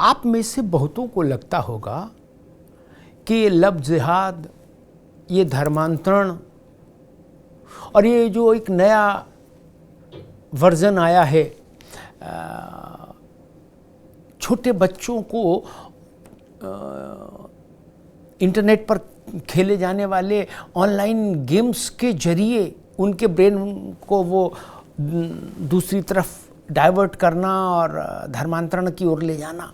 आप में से बहुतों को लगता होगा कि ये लव जिहाद, ये धर्मांतरण और ये जो एक नया वर्जन आया है, छोटे बच्चों को इंटरनेट पर खेले जाने वाले ऑनलाइन गेम्स के जरिए उनके ब्रेन को वो दूसरी तरफ डाइवर्ट करना और धर्मांतरण की ओर ले जाना,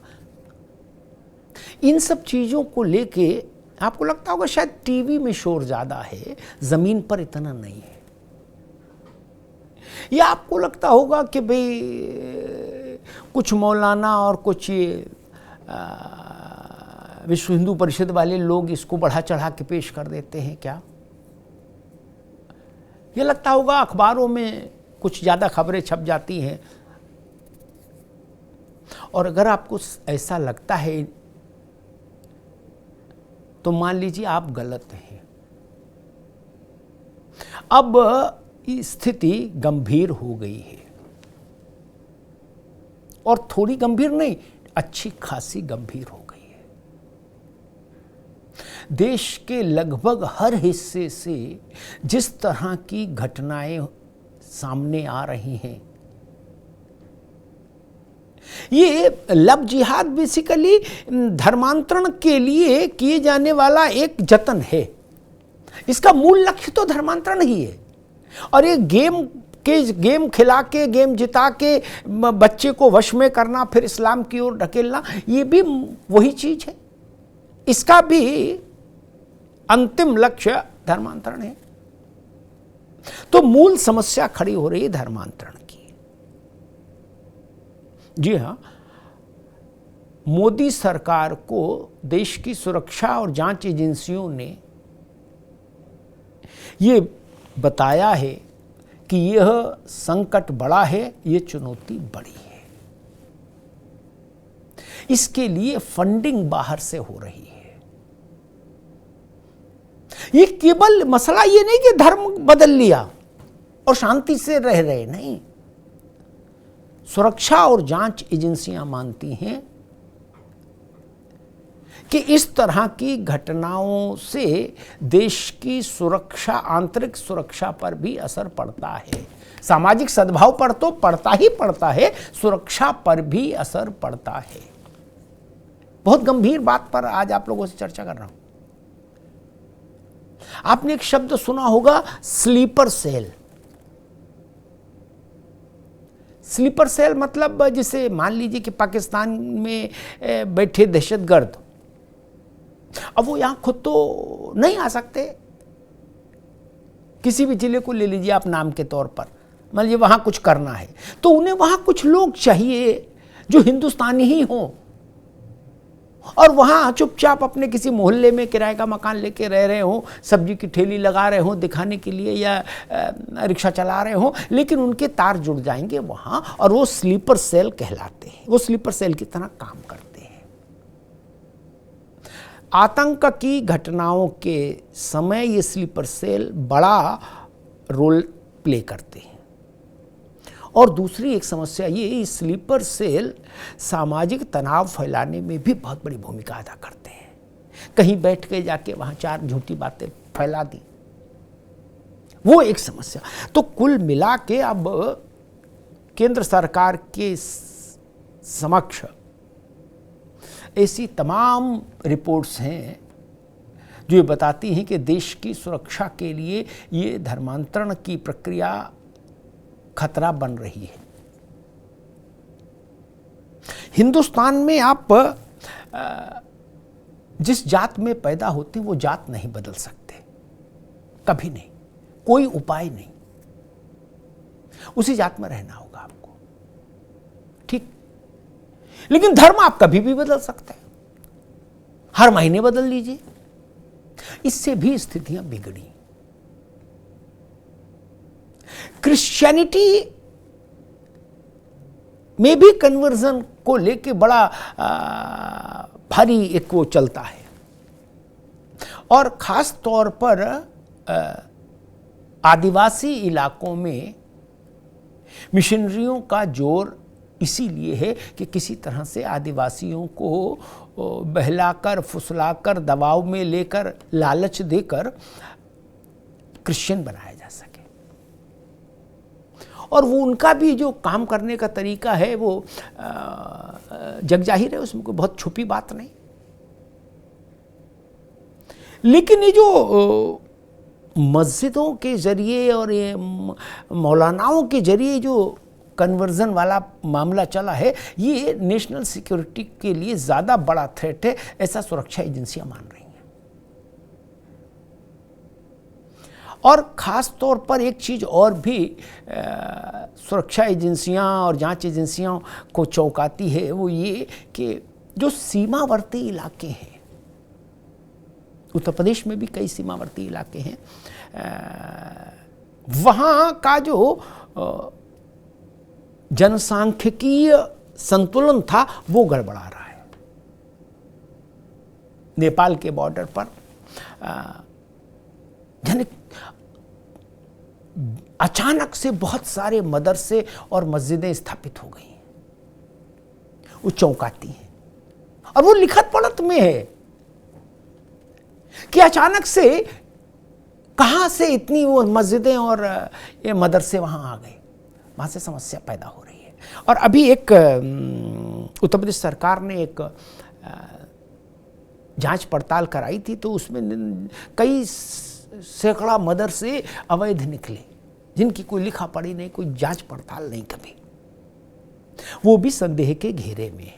इन सब चीज़ों को लेके आपको लगता होगा शायद टीवी में शोर ज़्यादा है, ज़मीन पर इतना नहीं है। या आपको लगता होगा कि भाई कुछ मौलाना और कुछ ये विश्व हिंदू परिषद वाले लोग इसको बढ़ा चढ़ा के पेश कर देते हैं क्या? ये लगता होगा अखबारों में कुछ ज़्यादा खबरें छप जाती हैं। और अगर आपको ऐसा लगता है तो मान लीजिए आप गलत हैं। अब स्थिति गंभीर हो गई है, और थोड़ी गंभीर नहीं, अच्छी खासी गंभीर हो गई है। देश के लगभग हर हिस्से से जिस तरह की घटनाएं सामने आ रही हैं, ये लव जिहाद बेसिकली धर्मांतरण के लिए किए जाने वाला एक जतन है। इसका मूल लक्ष्य तो धर्मांतरण ही है, और ये गेम खिला के, गेम जिता के बच्चे को वश में करना, फिर इस्लाम की ओर ढकेलना, ये भी वही चीज है। इसका भी अंतिम लक्ष्य धर्मांतरण है। तो मूल समस्या खड़ी हो रही है धर्मांतरण की। जी हाँ, मोदी सरकार को देश की सुरक्षा और जांच एजेंसियों ने ये बताया है कि यह संकट बड़ा है, यह चुनौती बड़ी है। इसके लिए फंडिंग बाहर से हो रही है। ये केवल मसला ये नहीं कि धर्म बदल लिया और शांति से रह रहे, नहीं। सुरक्षा और जांच एजेंसियां मानती हैं कि इस तरह की घटनाओं से देश की सुरक्षा, आंतरिक सुरक्षा पर भी असर पड़ता है। सामाजिक सद्भाव पर तो पड़ता ही पड़ता है, सुरक्षा पर भी असर पड़ता है। बहुत गंभीर बात पर आज आप लोगों से चर्चा कर रहा हूं। आपने एक शब्द सुना होगा, स्लीपर सेल। स्लीपर सेल मतलब जिसे मान लीजिए कि पाकिस्तान में बैठे दहशतगर्द, अब वो यहां खुद तो नहीं आ सकते। किसी भी जिले को ले लीजिए आप नाम के तौर पर, मान लीजिए वहां कुछ करना है, तो उन्हें वहां कुछ लोग चाहिए जो हिंदुस्तानी ही हों, और वहां चुपचाप अपने किसी मोहल्ले में किराए का मकान लेके रह रहे हों, सब्जी की ठेली लगा रहे हों दिखाने के लिए, या रिक्शा चला रहे हों, लेकिन उनके तार जुड़ जाएंगे वहां, और वो स्लीपर सेल कहलाते हैं। वो स्लीपर सेल की तरह काम करते हैं। आतंक की घटनाओं के समय ये स्लीपर सेल बड़ा रोल प्ले करते हैं। और दूसरी एक समस्या ये, स्लीपर सेल सामाजिक तनाव फैलाने में भी बहुत बड़ी भूमिका अदा करते हैं। कहीं बैठ के जाके वहां चार झूठी बातें फैला दी, वो एक समस्या। तो कुल मिला के अब केंद्र सरकार के समक्ष ऐसी तमाम रिपोर्ट्स हैं जो ये बताती हैं कि देश की सुरक्षा के लिए ये धर्मांतरण की प्रक्रिया खतरा बन रही है। हिंदुस्तान में आप जिस जात में पैदा होते हैं वो जात नहीं बदल सकते, कभी नहीं, कोई उपाय नहीं। उसी जात में रहना होगा आपको, ठीक। लेकिन धर्म आप कभी भी बदल सकते हैं, हर महीने बदल लीजिए। इससे भी स्थितियां बिगड़ी। क्रिश्चियनिटी में भी कन्वर्जन को लेके बड़ा भारी एक वो चलता है, और खास तौर पर आदिवासी इलाकों में मिशनरियों का जोर इसीलिए है कि किसी तरह से आदिवासियों को बहलाकर, फुसलाकर, दबाव में लेकर, लालच देकर क्रिश्चियन बनाया जा सके। और वो उनका भी जो काम करने का तरीका है वो जगजाहिर है, उसमें कोई बहुत छुपी बात नहीं। लेकिन ये जो मस्जिदों के जरिए और ये मौलानाओं के जरिए जो कन्वर्जन वाला मामला चला है, ये नेशनल सिक्योरिटी के लिए ज़्यादा बड़ा थ्रेट है, ऐसा सुरक्षा एजेंसियां मान रही हैं। और ख़ास तौर पर एक चीज़ और भी सुरक्षा एजेंसियां और जांच एजेंसियों को चौंकाती है, वो ये कि जो सीमावर्ती इलाके हैं, उत्तर प्रदेश में भी कई सीमावर्ती इलाके हैं, वहाँ का जो जनसांख्यिकीय संतुलन था वो गड़बड़ा रहा है। नेपाल के बॉर्डर पर अचानक से बहुत सारे मदरसे और मस्जिदें स्थापित हो गई हैं। वो चौंकाती हैं और वो लिखत पढ़त में है कि अचानक से कहां से इतनी वो मस्जिदें और ये मदरसे वहां आ गए। वहां से समस्या पैदा हो रही है। और अभी एक उत्तर प्रदेश सरकार ने एक जांच पड़ताल कराई थी, तो उसमें कई सैकड़ा मदरसे अवैध निकले, जिनकी कोई लिखा पढ़ी नहीं, कोई जांच पड़ताल नहीं कभी। वो भी संदेह के घेरे में है।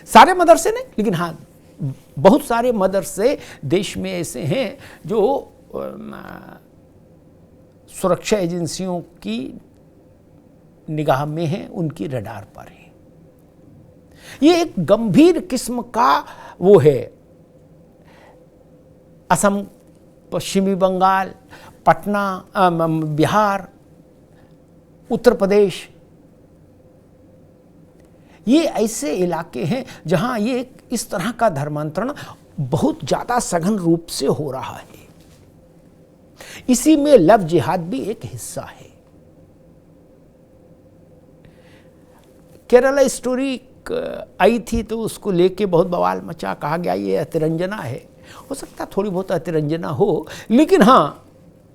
सारे मदरसे नहीं, लेकिन हाँ बहुत सारे मदरसे देश में ऐसे हैं जो सुरक्षा एजेंसियों की निगाह में हैं, उनकी रडार पर है। ये एक गंभीर किस्म का वो है। असम, पश्चिमी बंगाल, पटना, बिहार, उत्तर प्रदेश, ये ऐसे इलाके हैं जहां ये इस तरह का धर्मांतरण बहुत ज्यादा सघन रूप से हो रहा है। इसी में लव जिहाद भी एक हिस्सा है। केरला स्टोरी आई थी तो उसको लेके बहुत बवाल मचा, कहा गया ये अतिरंजना है। हो सकता थोड़ी बहुत अतिरंजना हो, लेकिन हाँ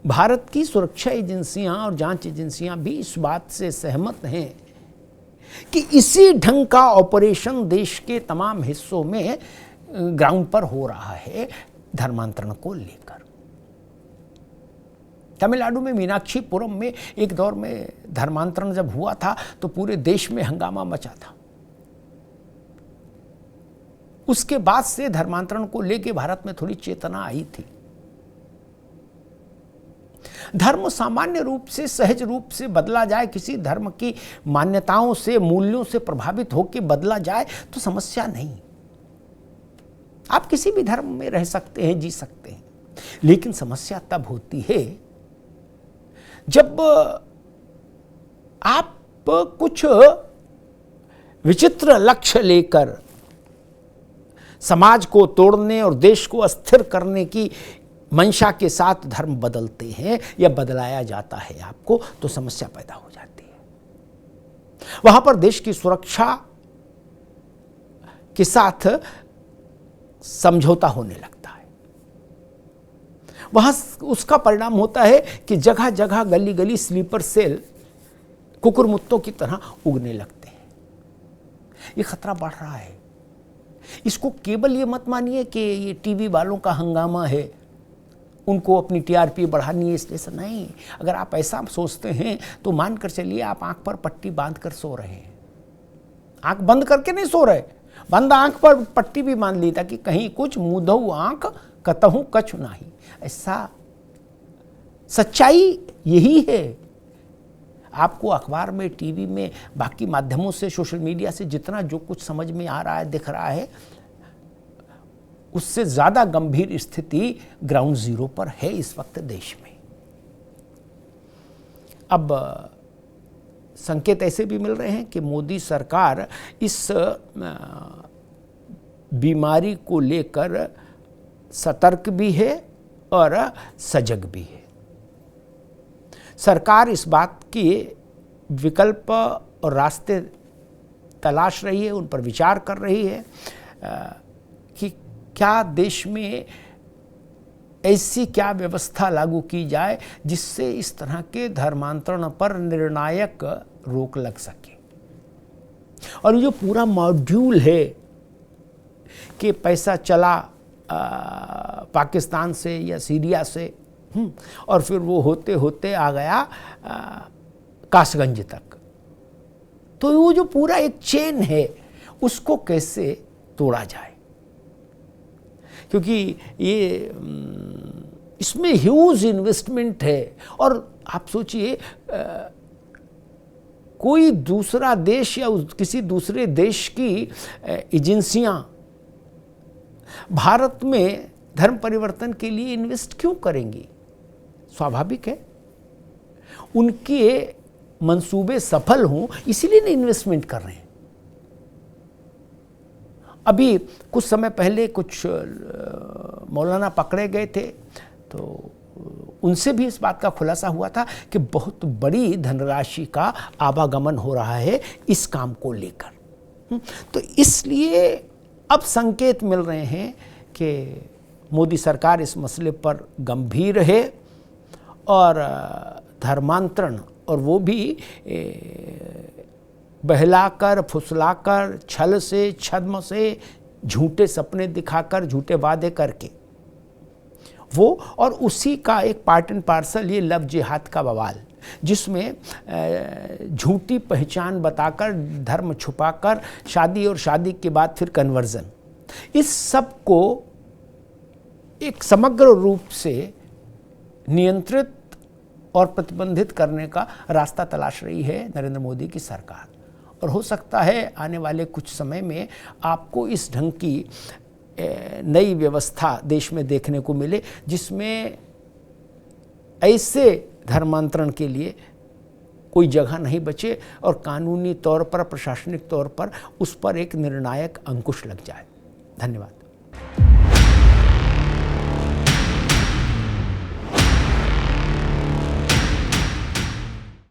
भारत की सुरक्षा एजेंसियां और जांच एजेंसियां भी इस बात से सहमत हैं कि इसी ढंग का ऑपरेशन देश के तमाम हिस्सों में ग्राउंड पर हो रहा है धर्मांतरण को लेकर। तमिलनाडु में मीनाक्षीपुरम में एक दौर में धर्मांतरण जब हुआ था तो पूरे देश में हंगामा मचा था। उसके बाद से धर्मांतरण को लेकर भारत में थोड़ी चेतना आई थी। धर्म सामान्य रूप से, सहज रूप से बदला जाए, किसी धर्म की मान्यताओं से, मूल्यों से प्रभावित होकर बदला जाए तो समस्या नहीं। आप किसी भी धर्म में रह सकते हैं, जी सकते हैं, लेकिन समस्या तब होती है जब आप कुछ विचित्र लक्ष्य लेकर समाज को तोड़ने और देश को अस्थिर करने की मंशा के साथ धर्म बदलते हैं या बदलाया जाता है आपको, तो समस्या पैदा हो जाती है। वहां पर देश की सुरक्षा के साथ समझौता होने लगता है। वहां उसका परिणाम होता है कि जगह जगह, गली गली स्लीपर सेल कुकुरमुत्तों की तरह उगने लगते हैं। ये खतरा बढ़ रहा है। इसको केवल ये मत मानिए कि ये टीवी वालों का हंगामा है, उनको अपनी टीआरपी बढ़ानी है इसलिए से नहीं। अगर आप ऐसा सोचते हैं तो मानकर चलिए आप आंख पर पट्टी बांध कर सो रहे हैं। आंख बंद करके नहीं सो रहे, बंद आंख पर पट्टी भी बांध ली ताकि कहीं कुछ मुदहु आंख कतहु कछु नाही। ऐसा सच्चाई यही है। आपको अखबार में, टीवी में, बाकी माध्यमों से, सोशल मीडिया से जितना जो कुछ समझ में आ रहा है, दिख रहा है, उससे ज्यादा गंभीर स्थिति ग्राउंड जीरो पर है इस वक्त देश में। अब संकेत ऐसे भी मिल रहे हैं कि मोदी सरकार इस बीमारी को लेकर सतर्क भी है और सजग भी है। सरकार इस बात के विकल्प और रास्ते तलाश रही है, उन पर विचार कर रही है कि क्या देश में ऐसी क्या व्यवस्था लागू की जाए जिससे इस तरह के धर्मांतरण पर निर्णायक रोक लग सके। और ये जो पूरा मॉड्यूल है कि पैसा चला पाकिस्तान से या सीरिया से और फिर वो होते होते आ गया कासगंज तक, तो वो जो पूरा एक चेन है उसको कैसे तोड़ा जाए, क्योंकि ये इसमें ह्यूज इन्वेस्टमेंट है। और आप सोचिए कोई दूसरा देश या किसी दूसरे देश की एजेंसियां भारत में धर्म परिवर्तन के लिए इन्वेस्ट क्यों करेंगी? स्वाभाविक है, उनके मंसूबे सफल हों इसीलिए ना इन्वेस्टमेंट कर रहे हैं। अभी कुछ समय पहले कुछ मौलाना पकड़े गए थे, तो उनसे भी इस बात का खुलासा हुआ था कि बहुत बड़ी धनराशि का आवागमन हो रहा है इस काम को लेकर। तो इसलिए अब संकेत मिल रहे हैं कि मोदी सरकार इस मसले पर गंभीर है और धर्मांतरण, और वो भी बहलाकर, फुसलाकर, छल से, छद्म से, झूठे सपने दिखाकर, झूठे वादे करके वो, और उसी का एक पार्ट एंड पार्सल ये लव जिहाद का बवाल, जिसमें झूठी पहचान बताकर, धर्म छुपाकर शादी और शादी के बाद फिर कन्वर्जन, इस सब को एक समग्र रूप से नियंत्रित और प्रतिबंधित करने का रास्ता तलाश रही है नरेंद्र मोदी की सरकार। और हो सकता है आने वाले कुछ समय में आपको इस ढंग की नई व्यवस्था देश में देखने को मिले जिसमें ऐसे धर्मांतरण के लिए कोई जगह नहीं बचे और कानूनी तौर पर, प्रशासनिक तौर पर उस पर एक निर्णायक अंकुश लग जाए। धन्यवाद।